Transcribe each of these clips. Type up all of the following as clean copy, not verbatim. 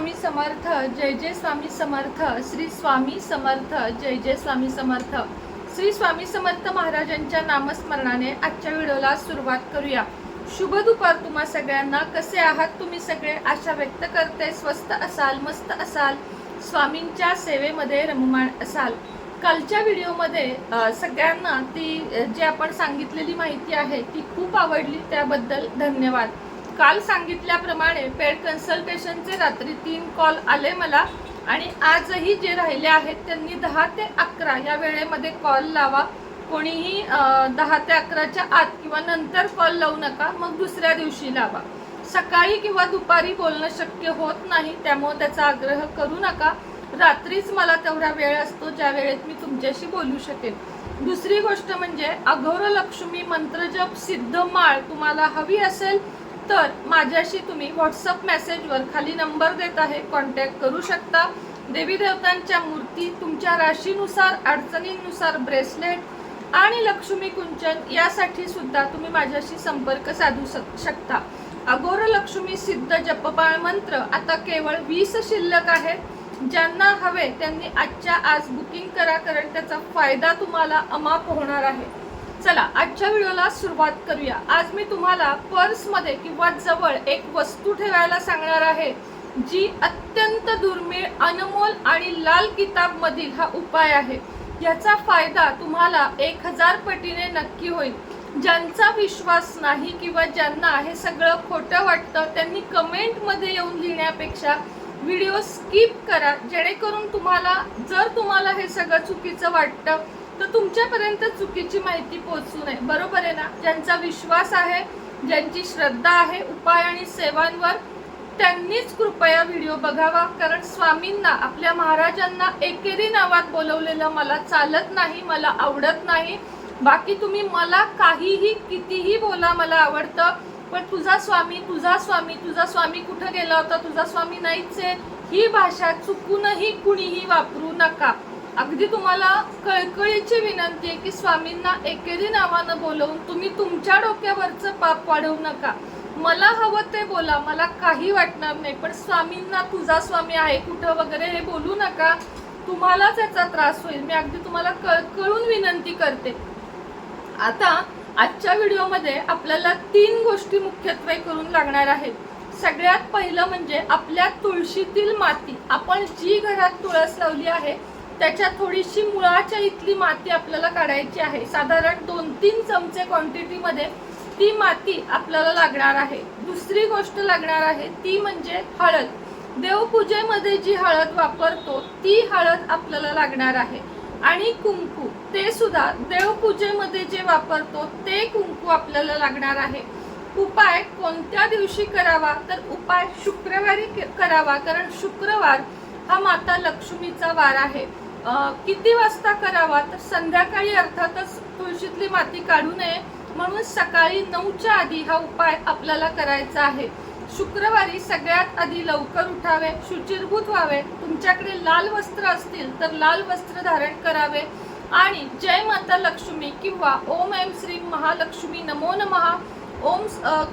स्वामी समर्थ, जय जय स्वामी समर्थ, श्री स्वामी समर्थ, जय जय स्वामी समर्थ। श्री स्वामी समर्थ महाराजांच्या नामस्मरणाने आजच्या व्हिडिओला सुरुवात करूया। शुभ दुपार तुम्हा सगळ्यांना। कसे आहात तुम्ही सगळे? आशा व्यक्त करते स्वस्त असाल, मस्त असाल, स्वामींच्या सेवेमध्ये रममाण असाल। कालच्या व्हिडिओमध्ये सगळ्यांना ती जी आपण सांगितलेली माहिती आहे ती खूप आवडली, त्याबद्दल धन्यवाद। काल सांगितल्याप्रमाणे पेड कन्सल्टेशनचे रात्री 3 कॉल आले मला आणि आजही जे राहिले आहेत त्यांनी 10 ते 11 या वेळेमध्ये कॉल लावा। कोणीही 10 ते 11च्या आत किंवा नंतर कॉल लावू नका, मग दुसऱ्या दिवशी लावा। सकाळी किंवा दुपारी बोलणं शक्य होत नाही, त्यामुळे त्याचा आग्रह करू नका। रात्रीच मला तेवढा वेळ असतो ज्या वेळेत मी तुमच्याशी बोलू शकेन। दुसरी गोष्ट म्हणजे अघोर लक्ष्मी मंत्रजप सिद्ध माळ तुम्हाला हवी असेल तर माझ्याशी तुम्ही व्हॉट्सअप मेसेजवर खाली नंबर देत आहे कॉन्टॅक्ट करू शकता। देवी देवतांच्या मूर्ती, तुमच्या राशीनुसार अडचणींनुसार ब्रेसलेट आणि लक्ष्मी कुंचन यासाठी सुद्धा तुम्ही माझ्याशी संपर्क साधू शकता। अघोर लक्ष्मी सिद्ध जपमाळ मंत्र आता केवळ 20 शिल्लक आहेत। ज्यांना हवे त्यांनी आजच्या आज बुकिंग करा, कारण त्याचा फायदा तुम्हाला अमाप होणार आहे। चला आजच्या व्हिडिओला सुरुवात करूया। आज मी तुम्हाला पर्समध्ये किंवा जवळ एक वस्तू ठेवायला सांगणार आहे जी अत्यंत दुर्मिळ, अनमोल आणि लाल किताब मधील हा उपाय आहे। याचा फायदा तुम्हाला 1000 पटीने नक्की होईल। ज्यांचा विश्वास नाही किंवा ज्यांना हे सगळं खोटं वाटतं त्यांनी कमेंटमध्ये येऊन लिहिण्यापेक्षा व्हिडिओ स्किप करा, जेणेकरून जर तुम्हाला हे सगळं चुकीचं वाटतं तर तुमच्यापर्यंत चुकीची माहिती पोहोचू नये, बरोबर आहे ना? ज्यांचा विश्वास आहे, ज्यांची श्रद्धा आहे उपाय आणि सेवांवर, त्यांनीच कृपया व्हिडिओ बघावा। कारण स्वामींना, आपल्या महाराजांना एकेरी नावात बोलवलेलं मला चालत नाही, मला आवडत नाही। बाकी तुम्ही मला काहीही कितीही बोला, मला आवडतं, पण तुझा स्वामी, तुझा स्वामी, तुझा स्वामी कुठं गेला होता, तुझा स्वामी नाहीच आहे, ही भाषा चुकूनही कुणीही वापरू नका। अगदी तुम्हाला कळकळीची विनंती आहे की स्वामींना एकेरी नावानं बोलवून तुम्ही तुमच्या डोक्यावरचं पाप वाढवू नका। मला हवं ते बोला, मला काही वाटणार नाही, पण स्वामींना तुझा स्वामी आहे कुठं वगैरे हे बोलू नका, तुम्हालाच याचा त्रास होईल। मी अगदी तुम्हाला कळकळून विनंती करते। आता आजच्या व्हिडिओमध्ये आपल्याला 3 गोष्टी मुख्यत्वे करून लागणार आहेत। सगळ्यात पहिलं म्हणजे आपल्या तुळशीतील माती, आपण जी घरात तुळस लावली आहे त्याच्या थोडीशी मुळाच्या इथली माती आपल्याला काढायची आहे। साधारण 2-3 चमचे क्वांटिटीमध्ये ती माती आपल्याला लागणार आहे। दुसरी गोष्ट लागणार आहे ती म्हणजे हळद। देवपूजेमध्ये जी हळद वापरतो ती हळद आपल्याला लागणार आहे। आणि कुंकू, ते सुद्धा देवपूजेमध्ये जे वापरतो ते कुंकू आपल्याला लागणार आहे। उपाय कोणत्या दिवशी करावा तर उपाय शुक्रवारी करावा, कारण शुक्रवार हा माता लक्ष्मीचा वार आहे। किती वाजता करावा तर संध्याकाळी, अर्थातच तुळशीतली माती काढू नये म्हणून सकाळी 9च्या आधी हा उपाय आपल्याला करायचा आहे। शुक्रवारी सगळ्यात आधी लवकर उठावे, शुचिर्भूत व्हावे, तुमच्याकडे लाल वस्त्र असतील तर लाल वस्त्र धारण करावे आणि जय माता लक्ष्मी किंवा ओम ऐं श्रीं महालक्ष्मी नमो नमः, ओम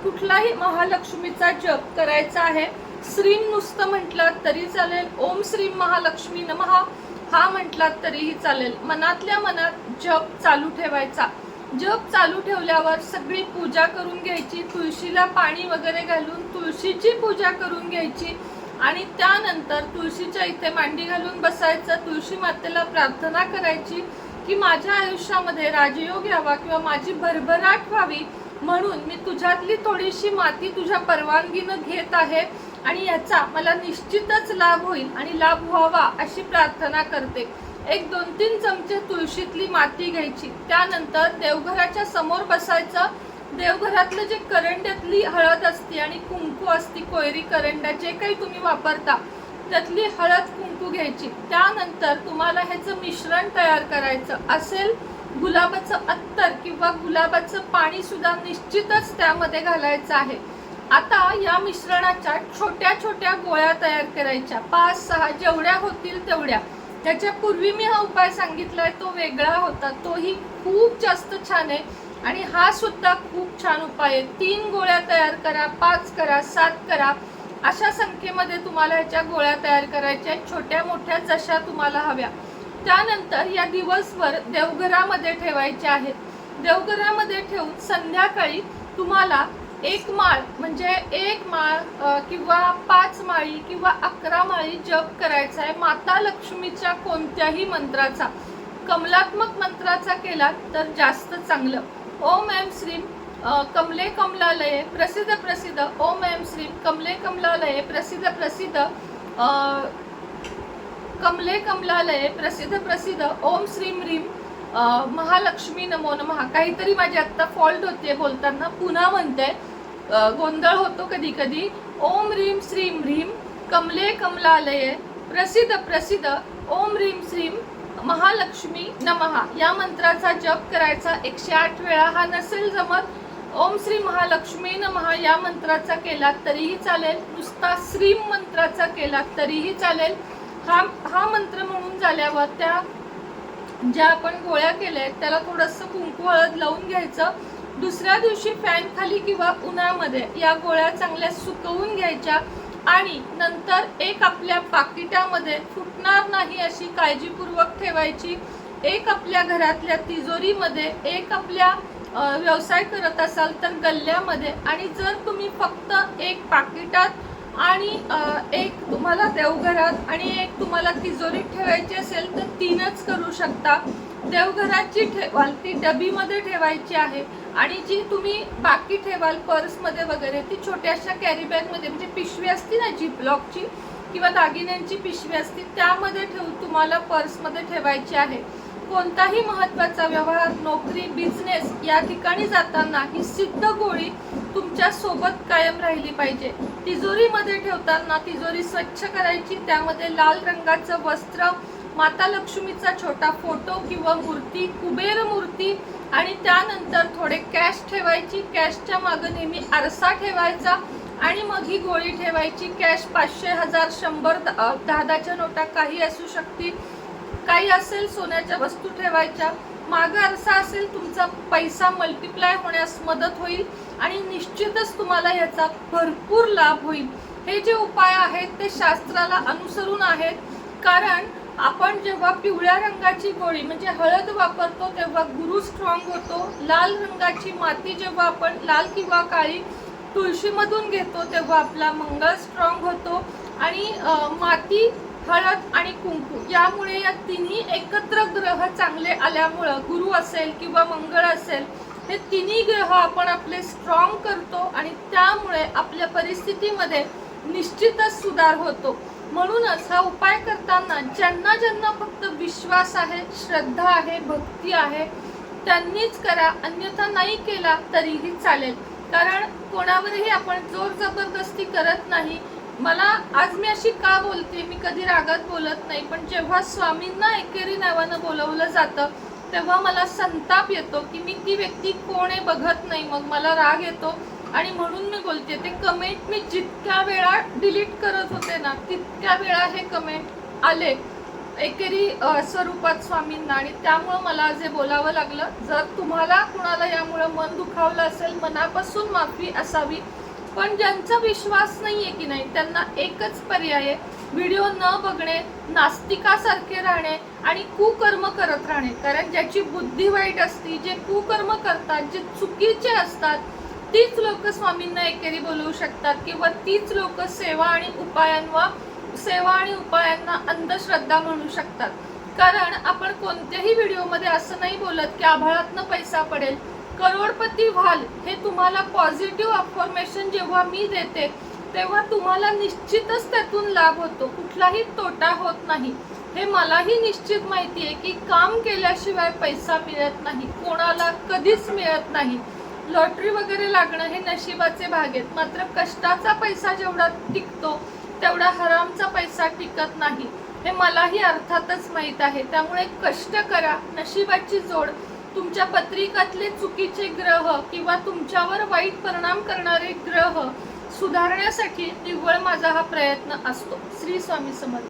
कुठलाही महालक्ष्मीचा जप करायचा आहे। श्रीं नुसतं म्हटलं तरी चालेल, ओम श्रीं महालक्ष्मी नमः हा म्हटलात तरीही चालेल। मनातल्या मनात जप चालू ठेवायचा। जप चालू ठेवल्यावर सगळी पूजा करून घ्यायची, तुळशीला पाणी वगैरे घालून तुळशीची पूजा करून घ्यायची आणि त्यानंतर तुळशीच्या इथे मांडी घालून बसायचं। तुळशी मातेला प्रार्थना करायची की माझ्या आयुष्यामध्ये राजयोग यावा किंवा माझी भरभराट व्हावी, म्हणून मी तुझ्यातली थोडीशी माती तुझ्या परवानगीनं घेत आहे आणि याचा मला निश्चितच लाभ होईल आणि लाभ व्हावा अशी प्रार्थना करते। एक 2-3 चमचे तुळशीतली माती घ्यायची, त्यानंतर देवघराच्या समोर बसायचं। देवघरातलं जे करंड्यातली हळद असते आणि कुंकू असती, कोयरी करंड्या जे काही तुम्ही वापरता त्यातली हळद कुंकू घ्यायची। त्यानंतर तुम्हाला ह्याचं मिश्रण तयार करायचं असेल, गुलाबाचं अत्तर किंवा गुलाबाचं पाणी सुद्धा निश्चितच त्यामध्ये घालायचं आहे। आता या मिश्रणाच्या छोट्या छोट्या गोळ्या तयार करायच्या, 5-6 जेवढ्या होतील तेवढ्या। त्याच्यापूर्वी मी हा उपाय सांगितलाय तो वेगळा होता, तोही खूप जास्त छान आहे आणि हा सुद्धा खूप छान उपाय आहे। 3 गोळ्या तयार करा, 5 करा, 7 करा, अशा संख्येमध्ये तुम्हाला ह्याच्या गोळ्या तयार करायच्या, छोट्या मोठ्या जशा तुम्हाला हव्या. त्यानंतर या दिवसभर देवघरामध्ये ठेवायच्या आहेत. देवघरामध्ये ठेवून संध्याकाळी तुम्हाला एक माळ म्हणजे एक माळ किंवा 5 माळी किंवा 11 माळी जप करायचा आहे माता लक्ष्मीच्या कोणत्याही मंत्राचा. कमलात्मक मंत्राचा केला तर जास्त चांगलं. ओम ऐं श्रीम कमले कमलालये प्रसिद्ध प्रसिद्ध. ओम ऐं श्रीम कमले कमलालये प्रसिद्ध प्रसिद्ध. कमले कमलालये प्रसिद्ध प्रसिद्ध. ओम श्रीम ह्रीम महालक्ष्मी नमो नमः. काहीतरी माझी आत्ता फॉल्ट होते बोलताना, पुन्हा म्हणते, गोंधळ होतो कधी कधी. ओम ह्रीम श्रीम ह्रीम कमले कमलालये प्रसिद्ध प्रसिद्ध. ओम ह्रीम श्रीम महालक्ष्मी नमः या मंत्राचा जप करायचा 108 वेळा. हा नसेल जमत, ओम श्री महालक्ष्मी नमः या मंत्राचा केला तरीही चालेल, नुसता श्रीम मंत्राचा केला तरीही चालेल. हा मंत्र म्हणून झाल्यावर त्या ज्या आपण गोळ्या केल्या त्याला थोडंसं कुंकू हळद लावून घ्यायचं. दुसऱ्या दिवशी फॅन खाली किंवा उन्हामध्ये या गोळ्या चांगल्या सुकवून घ्यायच्या आणि नंतर एक आपल्या पाकिटामध्ये फुटणार नाही अशी काळजीपूर्वक ठेवायची. एक आपल्या घरातल्या तिजोरीमध्ये, एक आपल्या व्यवसाय करत असाल तर गल्ल्यामध्ये, आणि जर तुम्ही फक्त एक पाकिटात आणि एक तुम्हाला देवघरात आणि एक तुम्हाला तिजोरीत ठेवायची असेल तर 3च करू शकता. देवघराची ठेवाल ती डबीमध्ये ठेवायची आहे आणि जी तुम्ही बाकी ठेवाल पर्समध्ये वगैरे ती छोट्याशा कॅरी बॅगमध्ये, म्हणजे पिशवी असती ना जिपलॉकची किंवा दागिन्यांची पिशवी असती त्यामध्ये ठेवून तुम्हाला पर्समध्ये ठेवायची आहे. कोणताही महत्त्वाचा व्यवहार, नोकरी, बिझनेस या ठिकाणी जाताना ही सिद्ध गोळी तुमच्या सोबत कायम राहिली पाहिजे. तिजोरीमध्ये ठेवताना तिजोरी स्वच्छ करायची, त्यामध्ये लाल रंगाचं वस्त्र, माता लक्ष्मीचा छोटा फोटो किंवा मूर्ती, कुबेर मूर्ती आणि त्यानंतर थोडे कॅश ठेवायची. कॅशच्या मागे नेहमी आरसा ठेवायचा आणि मग ही गोळी ठेवायची. कॅश 500, 1000, 100, 10च्या नोटा काही असू शकतील, काही असेल सोन्याच्या वस्तू ठेवायच्या. मागे आरसा असेल, तुमचा पैसा मल्टिप्लाय होण्यास मदत होईल आणि निश्चितच तुम्हाला याचा भरपूर लाभ होईल. हे जे उपाय आहेत ते शास्त्राला अनुसरून आहेत, कारण आपण जेव्हा पिवळ्या रंगाची गोळी म्हणजे हळद वापरतो तेव्हा गुरु स्ट्रॉंग होतो. लाल रंगाची माती जेव्हा आपण लाल किंवा काळी तुळशीमधून घेतो तेव्हा आपला मंगळ स्ट्रॉंग होतो. आणि माती, हळद आणि कुंकू यामुळे या तिन्ही एकत्र ग्रह चांगले आल्यामुळं गुरु असेल किंवा मंगळ असेल हे तिन्ही ग्रह आपण आपले स्ट्रॉंग करतो आणि त्यामुळे आपल्या परिस्थितीमध्ये निश्चितच सुधार होतो. म्हणूनच हा उपाय करताना ज्यांना ज्यांना फक्त विश्वास आहे, श्रद्धा आहे, भक्ती आहे त्यांनीच करा, अन्यथा नाही केला तरीही चालेल. कारण कोणावरही आपण जोर जबरदस्ती करत नाही. मला आज मी अशी का बोलते, मी कधी रागात बोलत नाही, पण जेव्हा स्वामींना एकेरी नावानं बोलवलं जातं तेव्हा मला संताप येतो की मी ती व्यक्ती कोण आहे बघत नाही, मग मला राग येतो आणि म्हणून मी बोलते. ते कमेंट मी जितक्या वेळा डिलीट करत होते ना तितक्या वेळा हे कमेंट आले एकेरी स्वरूपात स्वामींना आणि त्यामुळं मला जे बोलावं लागलं. जर तुम्हाला कुणाला यामुळं मन दुखावलं असेल मनापासून माफी असावी. पण ज्यांचा विश्वास नाहीये की नाही त्यांना एकच पर्याय आहे, व्हिडिओ न बघणे, नास्तिकासारखे राहणे आणि कुकर्म करत राहणे. कारण ज्याची बुद्धी वाईट असती, जे कुकर्म करतात, जे चुकीचे असतात तीच लोक स्वामींना एकेरी बोलवू शकतात किंवा तीच लोक सेवा आणि उपायांना अंधश्रद्धा म्हणू शकतात. कारण आपण कोणत्याही व्हिडिओमध्ये असं नाही बोलत की आभाळातनं पैसा पडेल, करोडपती व्हाल. हे तुम्हाला पॉझिटिव्ह अफर्मेशन जेव्हा मी देते तेव्हा तुम्हाला निश्चितच त्यातून लाभ होतो, कुठलाही तोटा होत नाही. हे मलाही निश्चित माहिती आहे की काम केल्याशिवाय पैसा मिळत नाही, कोणाला कधीच मिळत नाही. लॉटरी वगैरे लागणं हे नशिबाचे भाग आहेत, मात्र कष्टाचा पैसा जेवढा टिकतो तेवढा हरामचा पैसा टिकत नाही. हे मलाही अर्थातच माहीत आहे. त्यामुळे कष्ट करा, नशिबाची जोड. तुमच्या पत्रिकातले चुकीचे ग्रह किंवा तुमच्यावर वाईट परिणाम करणारे ग्रह सुधारण्यासाठी निव्वळ माझा हा प्रयत्न असतो. श्री स्वामी समर्थ.